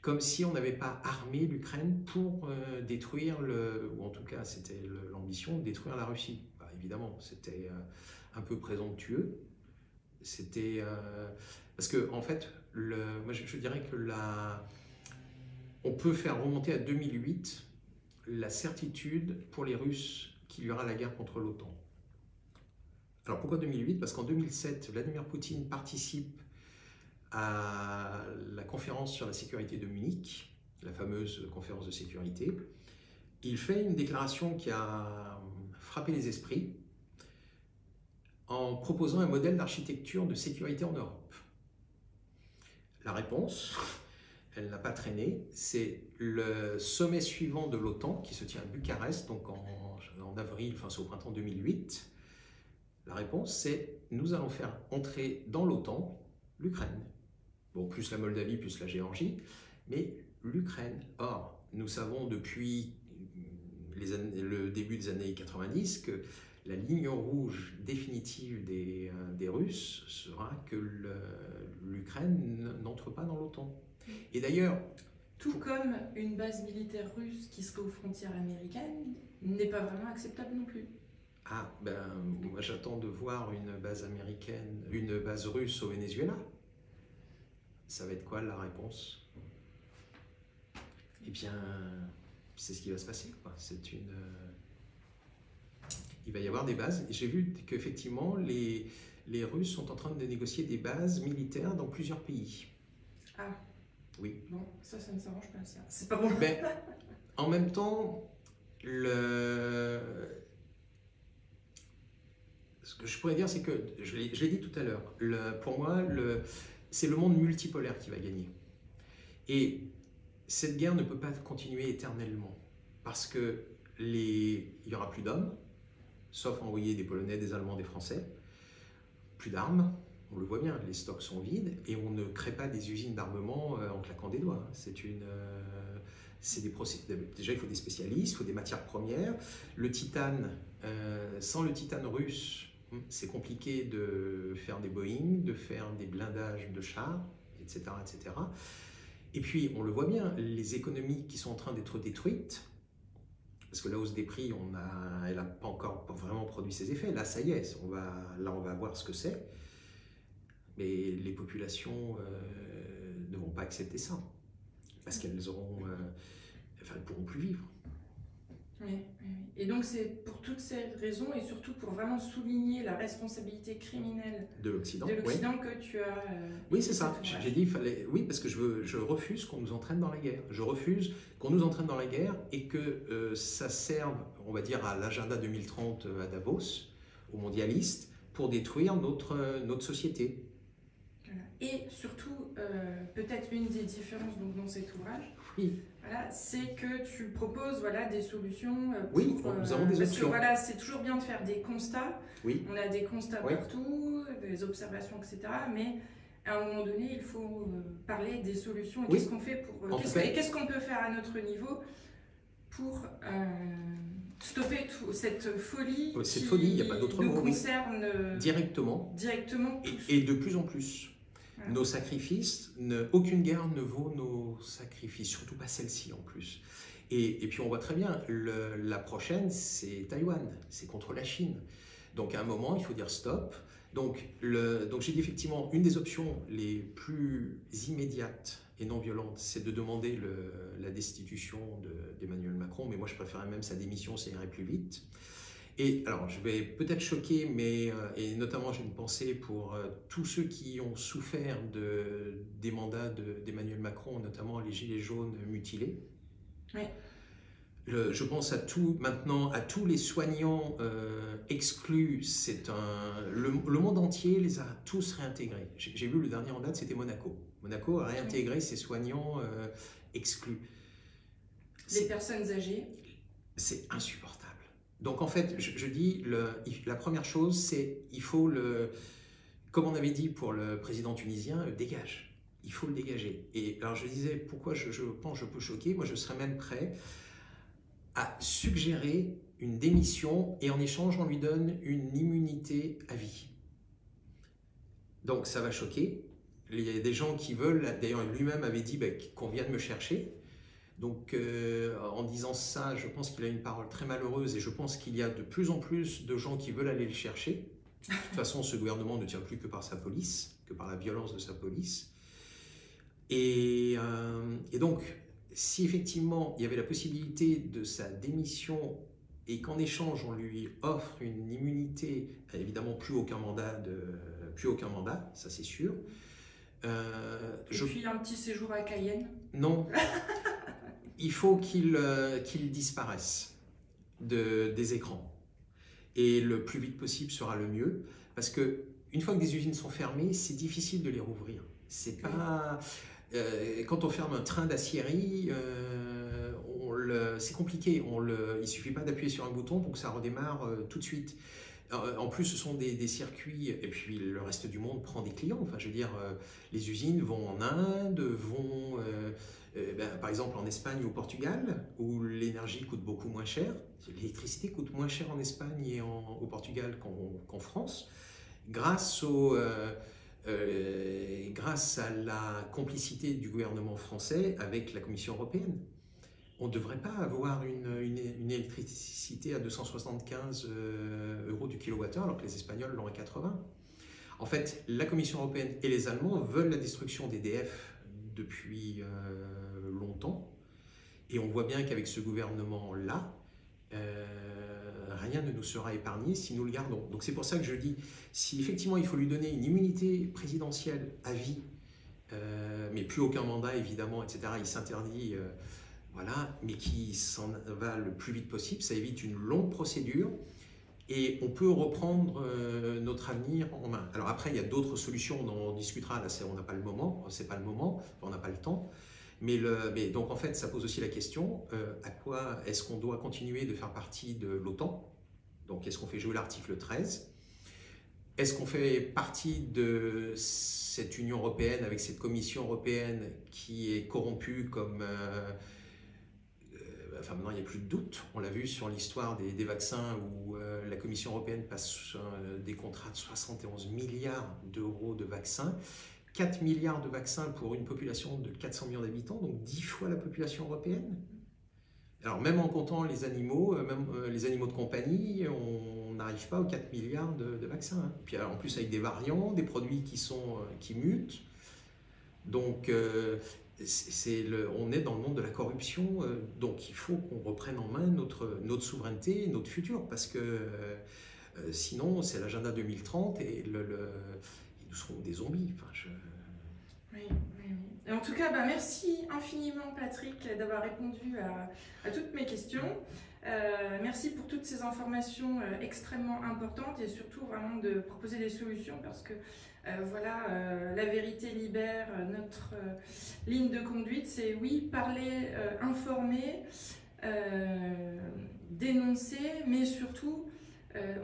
[SPEAKER 2] Comme si on n'avait pas armé l'Ukraine pour détruire, ou en tout cas c'était l'ambition, de détruire la Russie. Bah, évidemment, c'était un peu présomptueux. C'était... parce que, en fait, moi je dirais que on peut faire remonter à 2008 la certitude pour les Russes qu'il y aura la guerre contre l'OTAN. Alors pourquoi 2008? Parce qu'en 2007, Vladimir Poutine participe à la conférence sur la sécurité de Munich, la fameuse conférence de sécurité. Il fait une déclaration qui a frappé les esprits en proposant un modèle d'architecture de sécurité en Europe. La réponse, elle n'a pas traîné, c'est le sommet suivant de l'OTAN qui se tient à Bucarest, donc en avril, enfin c'est au printemps 2008. La réponse, c'est nous allons faire entrer dans l'OTAN l'Ukraine. Bon, plus la Moldavie, plus la Géorgie, mais l'Ukraine. Or, nous savons depuis le début des années 90 que la ligne rouge définitive des Russes sera que l'Ukraine n'entre pas dans l'OTAN. Et d'ailleurs...
[SPEAKER 1] Tout comme une base militaire russe qui serait aux frontières américaines n'est pas vraiment acceptable non plus.
[SPEAKER 2] Ah, ben, moi j'attends de voir une base américaine, une base russe au Venezuela. Ça va être quoi la réponse? Eh bien, c'est ce qui va se passer, quoi. Il va y avoir des bases. J'ai vu qu'effectivement, les Russes sont en train de négocier des bases militaires dans plusieurs pays.
[SPEAKER 1] Ah.
[SPEAKER 2] Oui.
[SPEAKER 1] Bon, ça ne s'arrange pas, ça. C'est pas bon.
[SPEAKER 2] Mais, en même temps, ce que je pourrais dire, c'est que, je l'ai dit tout à l'heure, pour moi, c'est le monde multipolaire qui va gagner. Et cette guerre ne peut pas continuer éternellement, parce que il n'y aura plus d'hommes, sauf envoyer des Polonais, des Allemands, des Français, plus d'armes, on le voit bien, les stocks sont vides et on ne crée pas des usines d'armement en claquant des doigts. C'est des procédés. Déjà, il faut des spécialistes, il faut des matières premières. Le titane, sans le titane russe, c'est compliqué de faire des Boeing, de faire des blindages de chars, etc., etc. Et puis, on le voit bien, les économies qui sont en train d'être détruites, parce que la hausse des prix, elle n'a pas encore vraiment produit ses effets. Là, ça y est, on va voir ce que c'est. Mais les populations ne vont pas accepter ça, parce qu'elles auront, elles pourront plus vivre.
[SPEAKER 1] Oui. Et donc c'est pour toutes ces raisons et surtout pour vraiment souligner la responsabilité criminelle
[SPEAKER 2] de l'Occident
[SPEAKER 1] que tu as...
[SPEAKER 2] oui, c'est ça. J'ai dit, oui, parce que je refuse qu'on nous entraîne dans la guerre. Je refuse qu'on nous entraîne dans la guerre et que ça serve, on va dire, à l'agenda 2030 à Davos, aux mondialistes, pour détruire notre société.
[SPEAKER 1] Voilà. Et surtout, peut-être l'une des différences donc, dans cet ouvrage, voilà, c'est que tu proposes des solutions.
[SPEAKER 2] Oui, nous avons des options.
[SPEAKER 1] Parce que c'est toujours bien de faire des constats.
[SPEAKER 2] Oui.
[SPEAKER 1] On a des constats partout, des observations, etc. Mais à un moment donné, il faut parler des solutions. Qu'est-ce qu'on fait pour qu'est-ce qu'on peut faire à notre niveau pour stopper cette folie
[SPEAKER 2] il n'y a pas d'autre mot,
[SPEAKER 1] nous concerne
[SPEAKER 2] directement
[SPEAKER 1] tous.
[SPEAKER 2] Et de plus en plus. Voilà. Nos sacrifices, aucune guerre ne vaut nos sacrifices, surtout pas celle-ci en plus. Et puis on voit très bien, la prochaine c'est Taïwan, c'est contre la Chine. Donc à un moment il faut dire stop. Donc j'ai dit effectivement, une des options les plus immédiates et non violentes, c'est de demander la destitution d'Emmanuel Macron, mais moi je préférerais même sa démission, ça irait plus vite. Et alors, je vais peut-être choquer, et notamment j'ai une pensée pour tous ceux qui ont souffert des mandats d'Emmanuel Macron, notamment les gilets jaunes mutilés.
[SPEAKER 1] Oui.
[SPEAKER 2] Je pense maintenant à tous les soignants exclus. Le monde entier les a tous réintégrés. J'ai vu le dernier en date, c'était Monaco. Monaco a réintégré ses soignants exclus.
[SPEAKER 1] Les personnes âgées.
[SPEAKER 2] C'est insupportable. Donc en fait, je dis, la première chose, c'est il faut comme on avait dit pour le président tunisien, dégage. Il faut le dégager. Et alors je disais, pourquoi je pense que je peux choquer, moi je serais même prêt à suggérer une démission et en échange on lui donne une immunité à vie. Donc ça va choquer. Il y a des gens qui veulent, d'ailleurs lui-même avait dit qu'on vienne me chercher. Donc en disant ça, je pense qu'il a une parole très malheureuse et je pense qu'il y a de plus en plus de gens qui veulent aller le chercher. De toute façon, ce gouvernement ne tient plus que par sa police, que par la violence de sa police. Et donc, si effectivement il y avait la possibilité de sa démission et qu'en échange on lui offre une immunité, évidemment plus aucun mandat, ça c'est sûr.
[SPEAKER 1] Puis un petit séjour à Cayenne.
[SPEAKER 2] Non. Il faut qu'il disparaisse des écrans. Et le plus vite possible sera le mieux. Parce que une fois que des usines sont fermées, c'est difficile de les rouvrir. C'est pas... quand on ferme un train d'aciérie, c'est compliqué. Il suffit pas d'appuyer sur un bouton pour que ça redémarre tout de suite. En plus, ce sont des circuits, et puis le reste du monde prend des clients. Enfin, je veux dire, les usines vont en Inde, par exemple en Espagne ou au Portugal, où l'énergie coûte beaucoup moins cher. L'électricité coûte moins cher en Espagne et au Portugal qu'en France, grâce à la complicité du gouvernement français avec la Commission européenne. On ne devrait pas avoir une électricité à 275 € du kilowattheure alors que les Espagnols l'ont à 80. En fait, la Commission européenne et les Allemands veulent la destruction d'EDF depuis longtemps. Et on voit bien qu'avec ce gouvernement-là, rien ne nous sera épargné si nous le gardons. Donc c'est pour ça que je dis, si effectivement il faut lui donner une immunité présidentielle à vie, mais plus aucun mandat évidemment, etc., il s'interdit... voilà, mais qui s'en va le plus vite possible, ça évite une longue procédure et on peut reprendre notre avenir en main. Alors après, il y a d'autres solutions, on en discutera, là on n'a pas le moment, c'est pas le moment, on n'a pas le temps. Mais donc en fait, ça pose aussi la question, à quoi est-ce qu'on doit continuer de faire partie de l'OTAN? Donc est-ce qu'on fait jouer l'article 13? est-ce qu'on fait partie de cette Union européenne avec cette Commission européenne qui est corrompue comme... Enfin, maintenant, il n'y a plus de doute. On l'a vu sur l'histoire des vaccins où la Commission européenne passe des contrats de 71 milliards d'euros de vaccins, 4 milliards de vaccins pour une population de 400 millions d'habitants, donc 10 fois la population européenne. Alors, même en comptant les animaux, même les animaux de compagnie, on n'arrive pas aux 4 milliards de vaccins. Hein. Puis en plus, avec des variants, des produits qui mutent. Donc, on est dans le monde de la corruption, donc il faut qu'on reprenne en main notre souveraineté, notre futur, parce que sinon c'est l'agenda 2030 et nous serons des zombies. Enfin,
[SPEAKER 1] Oui, oui, oui. Et en tout cas, merci infiniment Patrick d'avoir répondu à toutes mes questions. Merci pour toutes ces informations extrêmement importantes et surtout vraiment de proposer des solutions parce que voilà, la vérité libère, notre ligne de conduite, c'est oui, parler, informer, dénoncer, mais surtout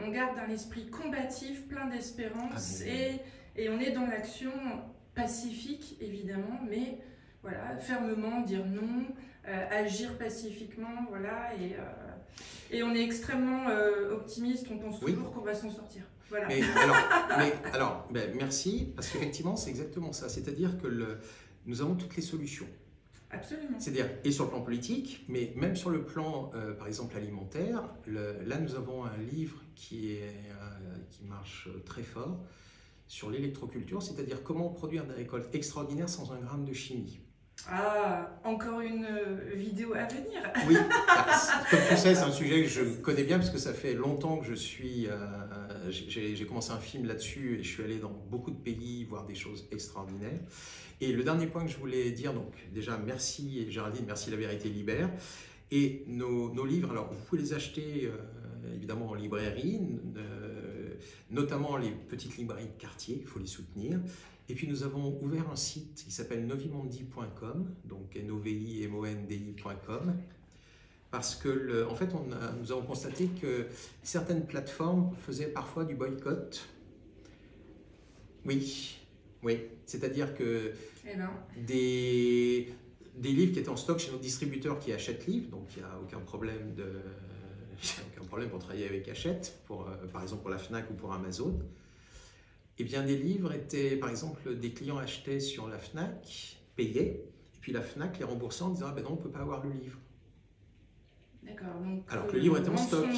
[SPEAKER 1] on garde un esprit combatif, plein d'espérance et on est dans l'action pacifique évidemment, mais voilà, fermement dire non, agir pacifiquement, voilà, et on est extrêmement optimiste, on pense toujours qu'on va s'en sortir. Voilà.
[SPEAKER 2] Merci, parce qu'effectivement, c'est exactement ça. C'est-à-dire que nous avons toutes les solutions.
[SPEAKER 1] Absolument.
[SPEAKER 2] C'est-à-dire, et sur le plan politique, mais même sur le plan, par exemple, alimentaire, là, nous avons un livre qui marche très fort sur l'électroculture, c'est-à-dire comment produire des récoltes extraordinaires sans un gramme de chimie.
[SPEAKER 1] Ah, encore une vidéo à venir.
[SPEAKER 2] Oui, comme tu sais, c'est un sujet que je connais bien parce que ça fait longtemps que j'ai commencé un film là-dessus et je suis allé dans beaucoup de pays voir des choses extraordinaires. Et le dernier point que je voulais dire, donc déjà merci Géraldine, merci La Vérité Libère. Et nos livres, alors vous pouvez les acheter évidemment en librairie, notamment les petites librairies de quartier, il faut les soutenir. Et puis nous avons ouvert un site qui s'appelle novimondi.com, donc novimondi.com, parce que en fait nous avons constaté que certaines plateformes faisaient parfois du boycott. Oui, c'est-à-dire que des livres qui étaient en stock chez nos distributeurs qui achètent livres, donc il n'y a aucun problème pour travailler avec Hachette, par exemple pour la Fnac ou pour Amazon. Eh bien, des livres étaient, par exemple, des clients achetaient sur la Fnac, payaient, et puis la Fnac les remboursait en disant ah ben non, on ne peut pas avoir le livre.
[SPEAKER 1] D'accord. Donc,
[SPEAKER 2] alors que le livre était en stock.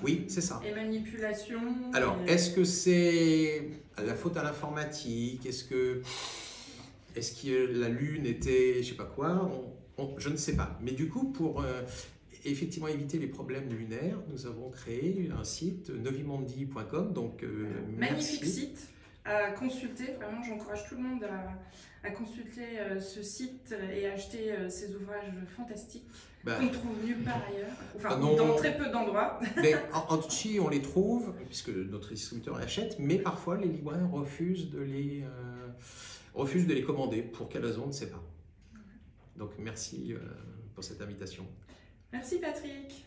[SPEAKER 2] Oui, c'est ça.
[SPEAKER 1] Et manipulation.
[SPEAKER 2] Alors, est-ce que c'est la faute à l'informatique? Est-ce que la Lune était, je sais pas quoi? Je ne sais pas. Mais du coup, pour effectivement éviter les problèmes lunaires, nous avons créé un site novimondi.com. Donc,
[SPEAKER 1] magnifique
[SPEAKER 2] merci.
[SPEAKER 1] site à consulter. Vraiment, j'encourage tout le monde à consulter ce site et acheter ces ouvrages fantastiques qu'on ne trouve nulle part ailleurs. Enfin, dans très peu d'endroits.
[SPEAKER 2] Mais si on les trouve, puisque notre distributeur achète, mais parfois les libraires refusent de les commander. Pour quelle raison, on ne sait pas. Donc, merci pour cette invitation.
[SPEAKER 1] Merci Patrick.